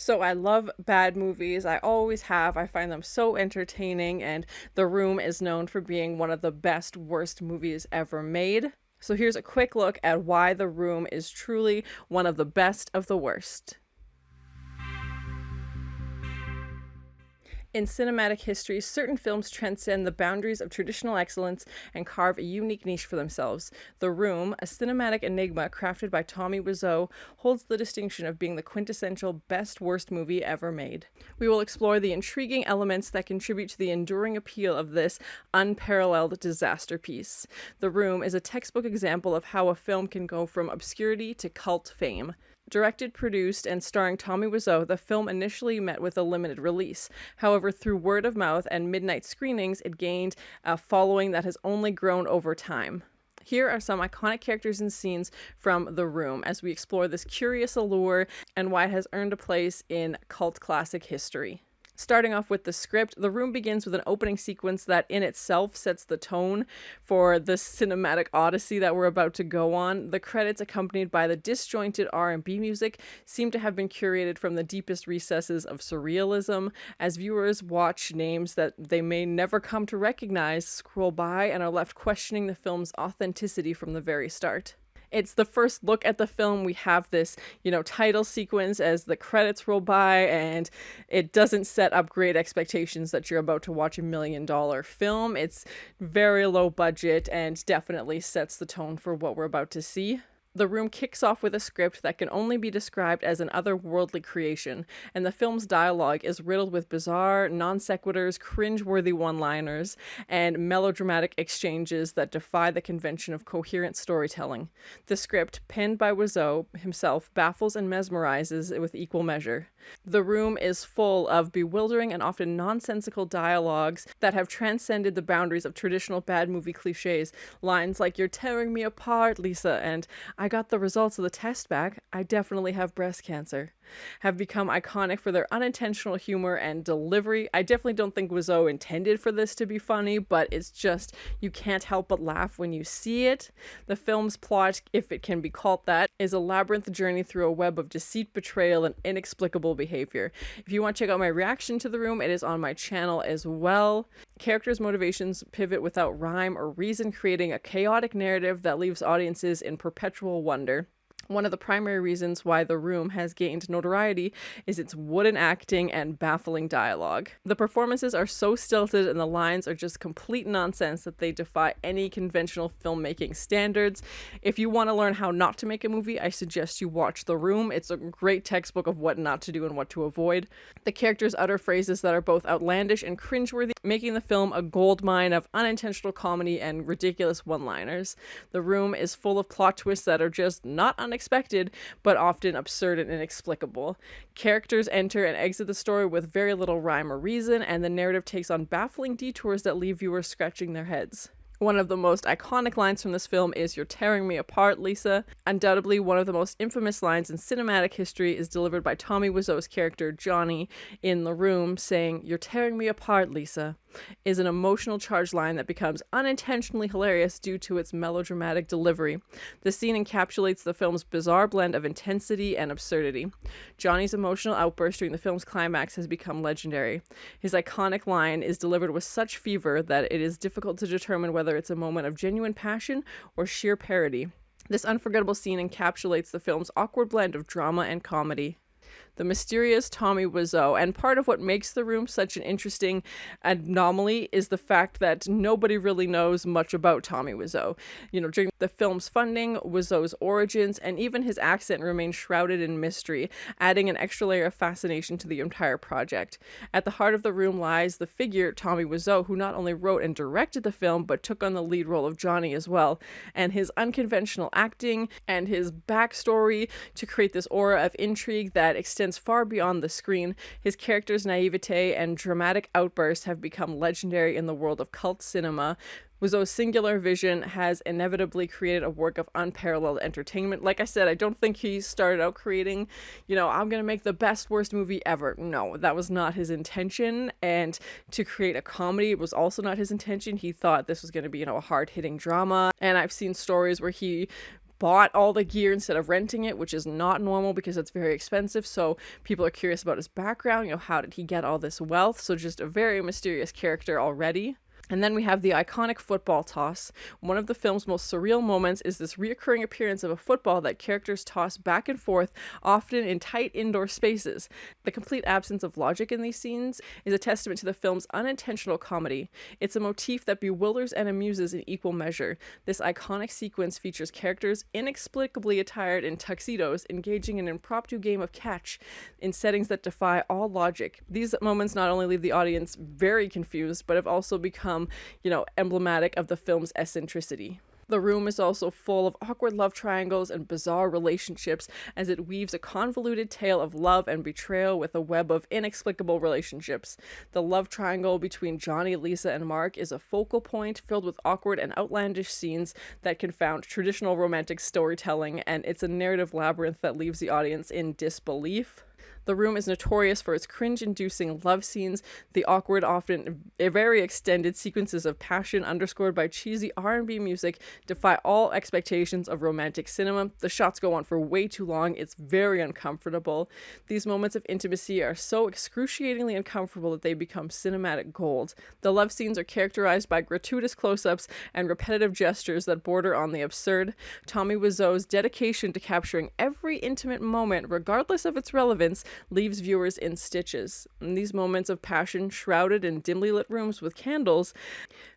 So I love bad movies. I always have. I find them so entertaining, and The Room is known for being one of the best, worst movies ever made. So here's a quick look at why The Room is truly one of the best of the worst. In cinematic history, certain films transcend the boundaries of traditional excellence and carve a unique niche for themselves. The Room, a cinematic enigma crafted by Tommy Wiseau, holds the distinction of being the quintessential best-worst movie ever made. We will explore the intriguing elements that contribute to the enduring appeal of this unparalleled disaster piece. The Room is a textbook example of how a film can go from obscurity to cult fame. Directed, produced, and starring Tommy Wiseau, the film initially met with a limited release. However, through word of mouth and midnight screenings, it gained a following that has only grown over time. Here are some iconic characters and scenes from The Room as we explore this curious allure and why it has earned a place in cult classic history. Starting off with the script, The Room begins with an opening sequence that in itself sets the tone for the cinematic odyssey that we're about to go on. The credits, accompanied by the disjointed R&B music, seem to have been curated from the deepest recesses of surrealism, as viewers watch names that they may never come to recognize scroll by and are left questioning the film's authenticity from the very start. It's the first look at the film. We have this, title sequence as the credits roll by, and it doesn't set up great expectations that you're about to watch a $1 million film. It's very low budget and definitely sets the tone for what we're about to see. The Room kicks off with a script that can only be described as an otherworldly creation, and the film's dialogue is riddled with bizarre, non sequiturs, cringe-worthy one-liners, and melodramatic exchanges that defy the convention of coherent storytelling. The script, penned by Wiseau himself, baffles and mesmerizes with equal measure. The Room is full of bewildering and often nonsensical dialogues that have transcended the boundaries of traditional bad movie cliches. Lines like, "You're tearing me apart, Lisa," and "I got the results of the test back. I definitely have breast cancer," have become iconic for their unintentional humor and delivery. I definitely don't think Wiseau intended for this to be funny, but it's just, you can't help but laugh when you see it. The film's plot, if it can be called that, is a labyrinth journey through a web of deceit, betrayal, and inexplicable behavior. If you want to check out my reaction to The Room, it is on my channel as well. Characters' motivations pivot without rhyme or reason, creating a chaotic narrative that leaves audiences in perpetual wonder. One of the primary reasons why The Room has gained notoriety is its wooden acting and baffling dialogue. The performances are so stilted and the lines are just complete nonsense that they defy any conventional filmmaking standards. If you want to learn how not to make a movie, I suggest you watch The Room. It's a great textbook of what not to do and what to avoid. The characters utter phrases that are both outlandish and cringeworthy, making the film a goldmine of unintentional comedy and ridiculous one-liners. The Room is full of plot twists that are just not unexpected, but often absurd and inexplicable. Characters enter and exit the story with very little rhyme or reason, and the narrative takes on baffling detours that leave viewers scratching their heads. One of the most iconic lines from this film is, "You're tearing me apart, Lisa." Undoubtedly, one of the most infamous lines in cinematic history is delivered by Tommy Wiseau's character, Johnny, in The Room, saying, "You're tearing me apart, Lisa," is an emotional charged line that becomes unintentionally hilarious due to its melodramatic delivery. The scene encapsulates the film's bizarre blend of intensity and absurdity. Johnny's emotional outburst during the film's climax has become legendary. His iconic line is delivered with such fever that it is difficult to determine whether it's a moment of genuine passion or sheer parody. This unforgettable scene encapsulates the film's awkward blend of drama and comedy. The mysterious Tommy Wiseau, and part of what makes The Room such an interesting anomaly is the fact that nobody really knows much about Tommy Wiseau. During the film's funding, Wiseau's origins, and even his accent remain shrouded in mystery, adding an extra layer of fascination to the entire project. At the heart of The Room lies the figure Tommy Wiseau, who not only wrote and directed the film, but took on the lead role of Johnny as well, and his unconventional acting and his backstory to create this aura of intrigue that extends far beyond the screen. His character's naivete and dramatic outbursts have become legendary in the world of cult cinema. Wiseau's singular vision has inevitably created a work of unparalleled entertainment. Like I said, I don't think he started out creating, I'm going to make the best, worst movie ever. No, that was not his intention. And to create a comedy was also not his intention. He thought this was going to be, a hard-hitting drama. And I've seen stories where he bought all the gear instead of renting it, which is not normal because it's very expensive. So people are curious about his background, how did he get all this wealth? So just a very mysterious character already. And then we have the iconic football toss. One of the film's most surreal moments is this reoccurring appearance of a football that characters toss back and forth, often in tight indoor spaces. The complete absence of logic in these scenes is a testament to the film's unintentional comedy. It's a motif that bewilders and amuses in equal measure. This iconic sequence features characters inexplicably attired in tuxedos engaging in an impromptu game of catch in settings that defy all logic. These moments not only leave the audience very confused, but have also become emblematic of the film's eccentricity. The room is also full of awkward love triangles and bizarre relationships as it weaves a convoluted tale of love and betrayal with a web of inexplicable relationships. The love triangle between Johnny, Lisa, and Mark is a focal point filled with awkward and outlandish scenes that confound traditional romantic storytelling, and it's a narrative labyrinth that leaves the audience in disbelief. The room is notorious for its cringe-inducing love scenes, the awkward, often very extended sequences of passion underscored by cheesy R&B music defy all expectations of romantic cinema. The shots go on for way too long. It's very uncomfortable. These moments of intimacy are so excruciatingly uncomfortable that they become cinematic gold. The love scenes are characterized by gratuitous close-ups and repetitive gestures that border on the absurd. Tommy Wiseau's dedication to capturing every intimate moment, regardless of its relevance, leaves viewers in stitches. And these moments of passion, shrouded in dimly lit rooms with candles,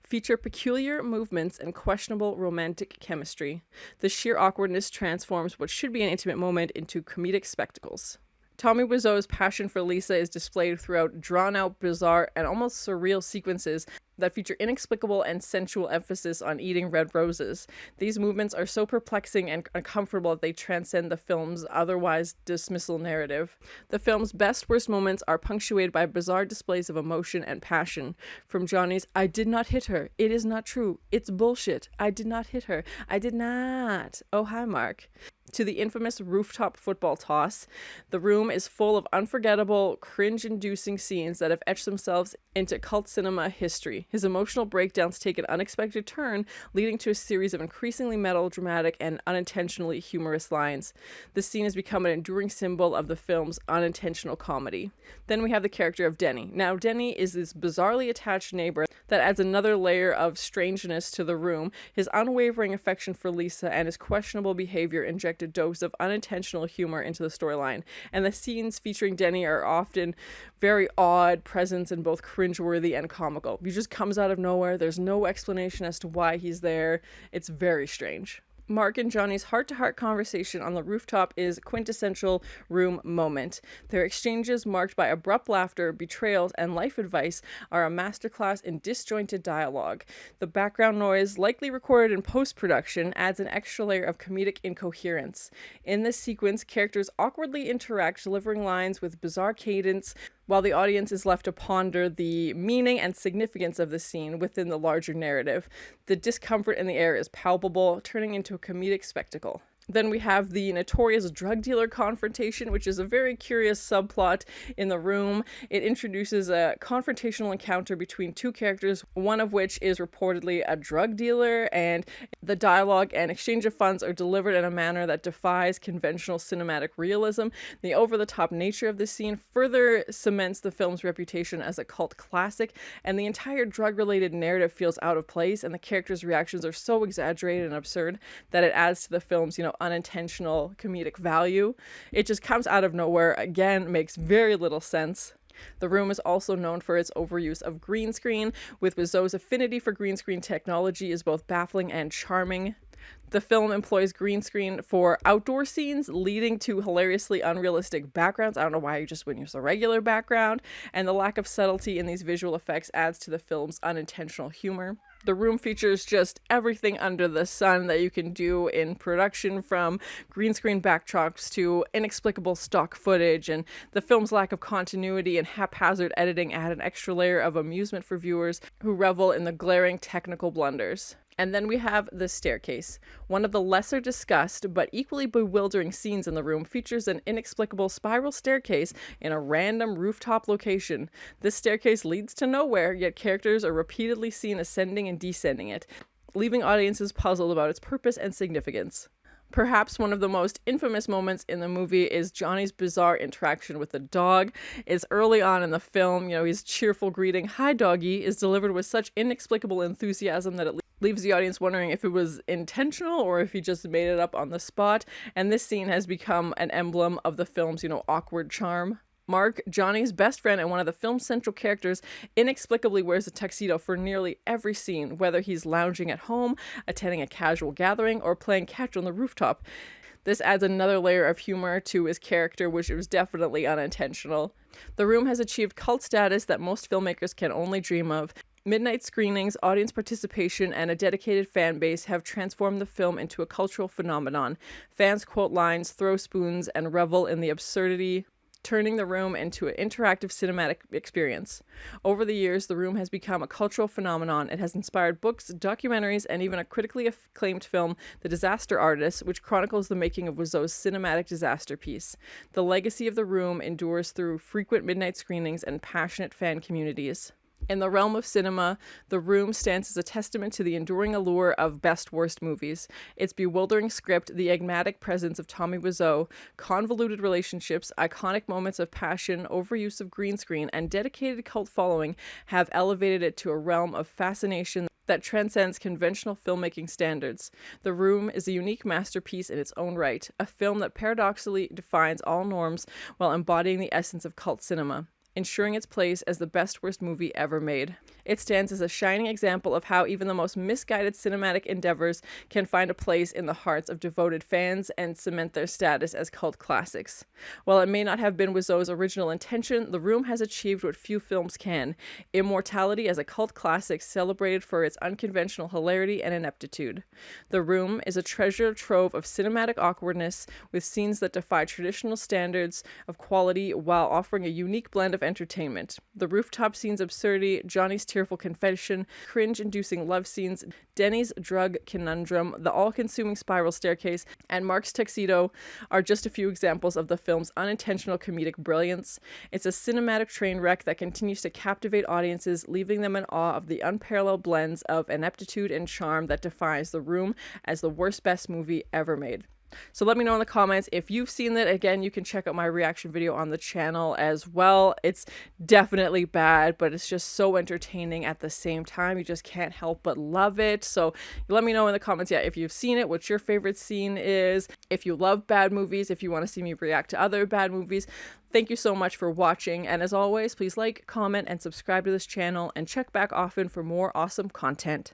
feature peculiar movements and questionable romantic chemistry. The sheer awkwardness transforms what should be an intimate moment into comedic spectacles. Tommy Wiseau's passion for Lisa is displayed throughout drawn-out, bizarre, and almost surreal sequences that feature inexplicable and sensual emphasis on eating red roses. These movements are so perplexing and uncomfortable that they transcend the film's otherwise dismissal narrative. The film's best-worst moments are punctuated by bizarre displays of emotion and passion. From Johnny's, "I did not hit her. It is not true. It's bullshit. I did not hit her. I did not. Oh, hi, Mark." To the infamous rooftop football toss, the room is full of unforgettable, cringe-inducing scenes that have etched themselves into cult cinema history. His emotional breakdowns take an unexpected turn, leading to a series of increasingly melodramatic and unintentionally humorous lines. This scene has become an enduring symbol of the film's unintentional comedy. Then we have the character of Denny. Now, Denny is this bizarrely attached neighbor that adds another layer of strangeness to the room. His unwavering affection for Lisa and his questionable behavior inject a dose of unintentional humor into the storyline, and the scenes featuring Denny are often very odd presence and both cringeworthy and comical. He just comes out of nowhere. There's no explanation as to why he's there. It's very strange. Mark and Johnny's heart-to-heart conversation on the rooftop is a quintessential room moment. Their exchanges, marked by abrupt laughter, betrayals, and life advice, are a masterclass in disjointed dialogue. The background noise, likely recorded in post-production, adds an extra layer of comedic incoherence. In this sequence, characters awkwardly interact, delivering lines with bizarre cadence, while the audience is left to ponder the meaning and significance of the scene within the larger narrative. The discomfort in the air is palpable, turning into a comedic spectacle. Then we have the notorious drug dealer confrontation, which is a very curious subplot in the room. It introduces a confrontational encounter between two characters, one of which is reportedly a drug dealer, and the dialogue and exchange of funds are delivered in a manner that defies conventional cinematic realism. The over-the-top nature of this scene further cements the film's reputation as a cult classic, and the entire drug-related narrative feels out of place, and the characters' reactions are so exaggerated and absurd that it adds to the film's, unintentional comedic value. It just comes out of nowhere. Again, makes very little sense. The room is also known for its overuse of green screen, with Wiseau's affinity for green screen technology is both baffling and charming. The film employs green screen for outdoor scenes, leading to hilariously unrealistic backgrounds. I don't know why you just wouldn't use a regular background, and the lack of subtlety in these visual effects adds to the film's unintentional humor. The room features just everything under the sun that you can do in production, from green screen backdrops to inexplicable stock footage, and the film's lack of continuity and haphazard editing add an extra layer of amusement for viewers who revel in the glaring technical blunders. And then we have the staircase. One of the lesser discussed but equally bewildering scenes in the room features an inexplicable spiral staircase in a random rooftop location. This staircase leads to nowhere, yet characters are repeatedly seen ascending and descending it, leaving audiences puzzled about its purpose and significance. Perhaps one of the most infamous moments in the movie is Johnny's bizarre interaction with the dog. It's early on in the film, his cheerful greeting, "Hi, doggy," is delivered with such inexplicable enthusiasm that it leaves the audience wondering if it was intentional or if he just made it up on the spot. And this scene has become an emblem of the film's, awkward charm. Mark, Johnny's best friend and one of the film's central characters, inexplicably wears a tuxedo for nearly every scene, whether he's lounging at home, attending a casual gathering, or playing catch on the rooftop. This adds another layer of humor to his character, which was definitely unintentional. The Room has achieved cult status that most filmmakers can only dream of. Midnight screenings, audience participation, and a dedicated fan base have transformed the film into a cultural phenomenon. Fans quote lines, throw spoons, and revel in the absurdity, turning The Room into an interactive cinematic experience. Over the years, The Room has become a cultural phenomenon. It has inspired books, documentaries, and even a critically acclaimed film, The Disaster Artist, which chronicles the making of Wiseau's cinematic disaster piece. The legacy of The Room endures through frequent midnight screenings and passionate fan communities. In the realm of cinema, The Room stands as a testament to the enduring allure of best-worst movies. Its bewildering script, the enigmatic presence of Tommy Wiseau, convoluted relationships, iconic moments of passion, overuse of green screen, and dedicated cult following have elevated it to a realm of fascination that transcends conventional filmmaking standards. The Room is a unique masterpiece in its own right, a film that paradoxically defines all norms while embodying the essence of cult cinema, ensuring its place as the best worst movie ever made. It stands as a shining example of how even the most misguided cinematic endeavors can find a place in the hearts of devoted fans and cement their status as cult classics. While it may not have been Wiseau's original intention, The Room has achieved what few films can: immortality as a cult classic celebrated for its unconventional hilarity and ineptitude. The Room is a treasure trove of cinematic awkwardness with scenes that defy traditional standards of quality while offering a unique blend of entertainment. The rooftop scene's absurdity, Johnny's tearful confession, cringe-inducing love scenes, Denny's drug conundrum, the all-consuming spiral staircase, and Mark's tuxedo are just a few examples of the film's unintentional comedic brilliance. It's a cinematic train wreck that continues to captivate audiences, leaving them in awe of the unparalleled blends of ineptitude and charm that defies The Room as the worst best movie ever made. So let me know in the comments if you've seen it. Again, you can check out my reaction video on the channel as well. It's definitely bad, but it's just so entertaining at the same time. You just can't help but love it. So let me know in the comments, if you've seen it, what your favorite scene is, if you love bad movies, if you want to see me react to other bad movies. Thank you so much for watching. And as always, please like, comment, and subscribe to this channel, and check back often for more awesome content.